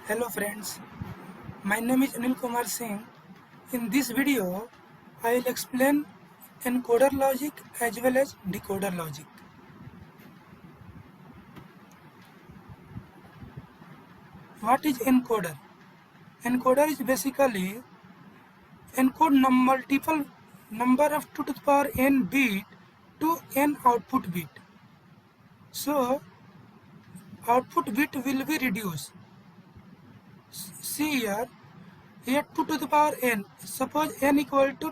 Hello friends, my name is Anil Kumar Singh. In this video, I will explain encoder logic as well as decoder logic. What is encoder? Encoder is basically encode multiple number of 2 to the power n bit to n output bit. So, output bit will be reduced. See here 2 to the power n, suppose n equal to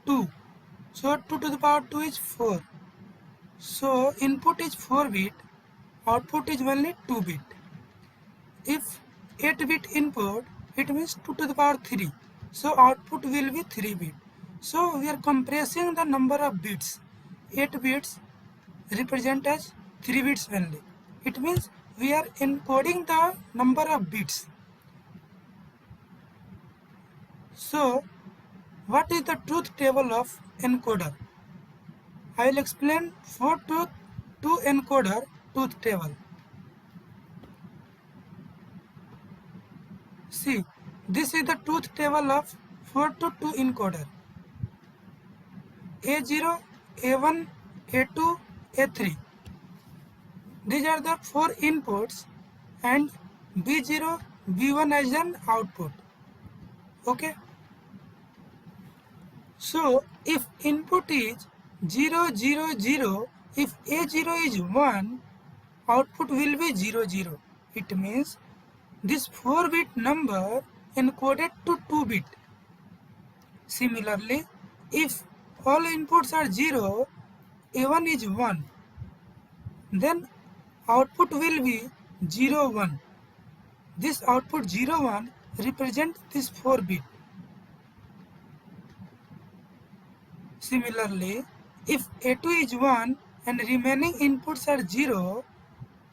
2. So 2 to the power 2 is 4. So input is 4 bit, output is only 2 bit. If 8 bit input, it means 2 to the power 3. So output will be 3 bit. So we are compressing the number of bits. 8 bits represent as 3 bits only. It means we are encoding the number of bits. So what is the truth table of encoder? I will explain 4 to 2 encoder truth table. See, this is the truth table of 4 to 2 encoder. A0, A1, A2, A3. These are the 4 inputs and B0, B1 as an output. Okay. So, if input is 0, 0, 0, if A0 is 1, output will be 0, 0. It means this 4-bit number encoded to 2-bit. Similarly, if all inputs are 0, A1 is 1, then output will be 0, 1. This output 0, 1 represents this 4-bit. Similarly, if A2 is 1 and remaining inputs are 0,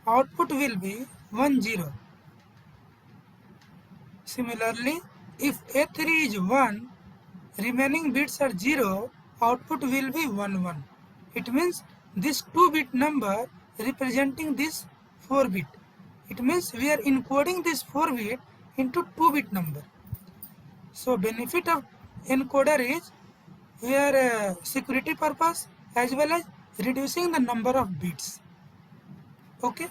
output will be 1, 0. Similarly, if A3 is 1, remaining bits are 0, output will be 1, 1. It means this 2-bit number representing this 4-bit. It means we are encoding this 4-bit into 2-bit number. So benefit of encoder is we are security purpose as well as reducing the number of bits. Okay.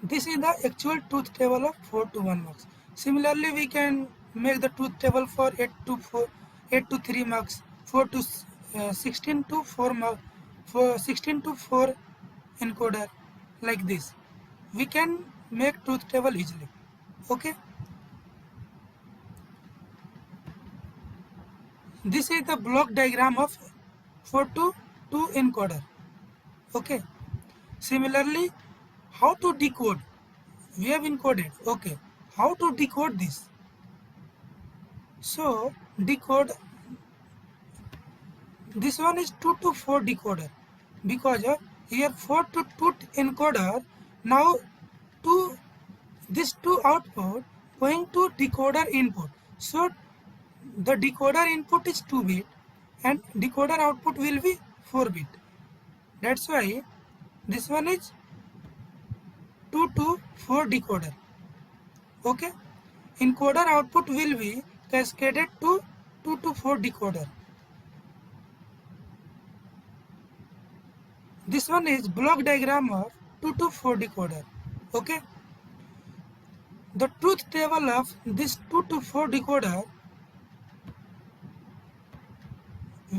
This is the actual truth table of 4 to 1 marks. Similarly, we can make the truth table for 8 to 3 marks, 4 to 16 to 4 mark, for 16 to 4 encoder, like this. We can make truth table easily. Okay. This is the block diagram of 4 to 2 encoder. Okay. Similarly, how to decode? We have encoded. Okay. How to decode this? So decode, this one is 2 to 4 decoder because of here 4 to 2 encoder. Now this 2 output going to decoder input. So the decoder input is 2 bit and decoder output will be 4 bit. That's why this one is 2 to 4 decoder. Okay. Encoder output will be cascaded to 2 to 4 decoder. This one is block diagram of 2 to 4 decoder. Okay. The truth table of this 2 to 4 decoder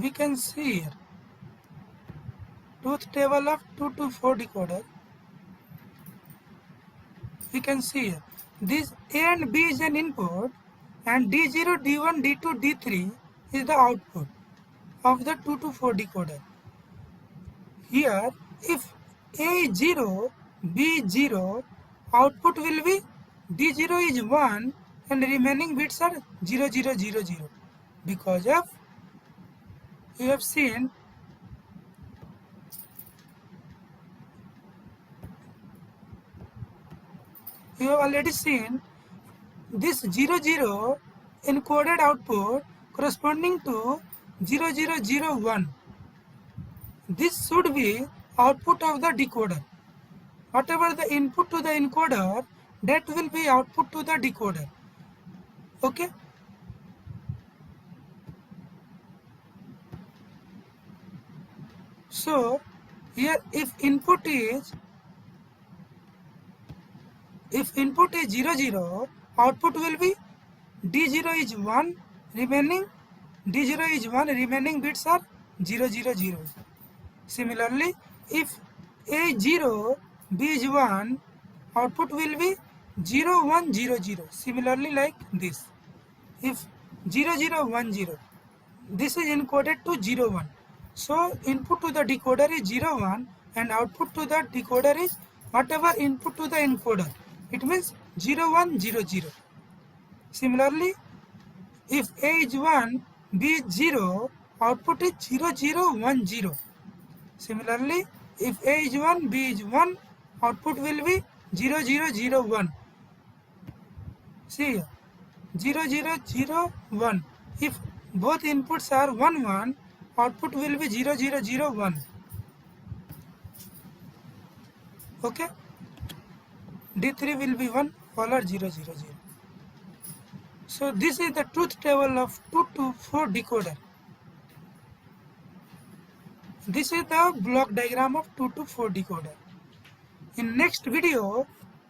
we can see here. Truth table of 2 to 4 decoder. We can see here. This A and B is an input and D0, D1, D2, D3 is the output of the 2 to 4 decoder. Here, if A is 0, B is 0, output will be D0 is 1 and remaining bits are 0, 0, 0, 0. Because of, you have seen, you have already seen this 0, 0 encoded output corresponding to 0, 0, 0, 1. This should be output of the decoder. Whatever the input to the encoder, that will be output to the decoder. Okay. So here if input is 0 0, output will be D0 is 1, remaining D0 is 1, remaining bits are 0 0 0. Similarly, if A is 0, B is 1, output will be 0 1 0 0. Similarly like this. If 0 0 1 0, this is encoded to 0 1. So input to the decoder is 0 1 and output to the decoder is whatever input to the encoder. It means 0 1 0 0. Similarly, if A is 1, B is 0, output is 0 0 1 0. Similarly, if A is 1, B is 1, output will be 0 0 0 1. See here, 0 0 0 1. If both inputs are 1 1, output will be 0 0 0 1. Okay. D3 will be 1, all are 0 0 0. So this is the truth table of 2 to 4 decoder. This is the block diagram of 2 to 4 decoder. In next video,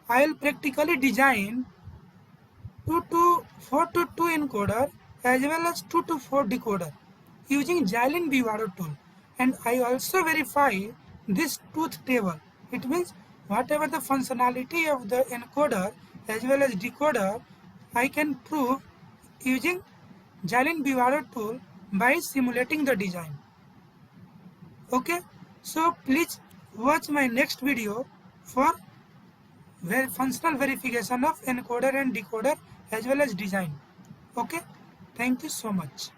I will practically design 2 to 4 to 2 encoder as well as 2 to 4 decoder using Xilinx Vivado tool, and I also verify this truth table. It means whatever the functionality of the encoder as well as decoder, I can prove using Xilinx Vivado tool by simulating the design. Okay, so please watch my next video for functional verification of encoder and decoder as well as design. Okay, thank you so much.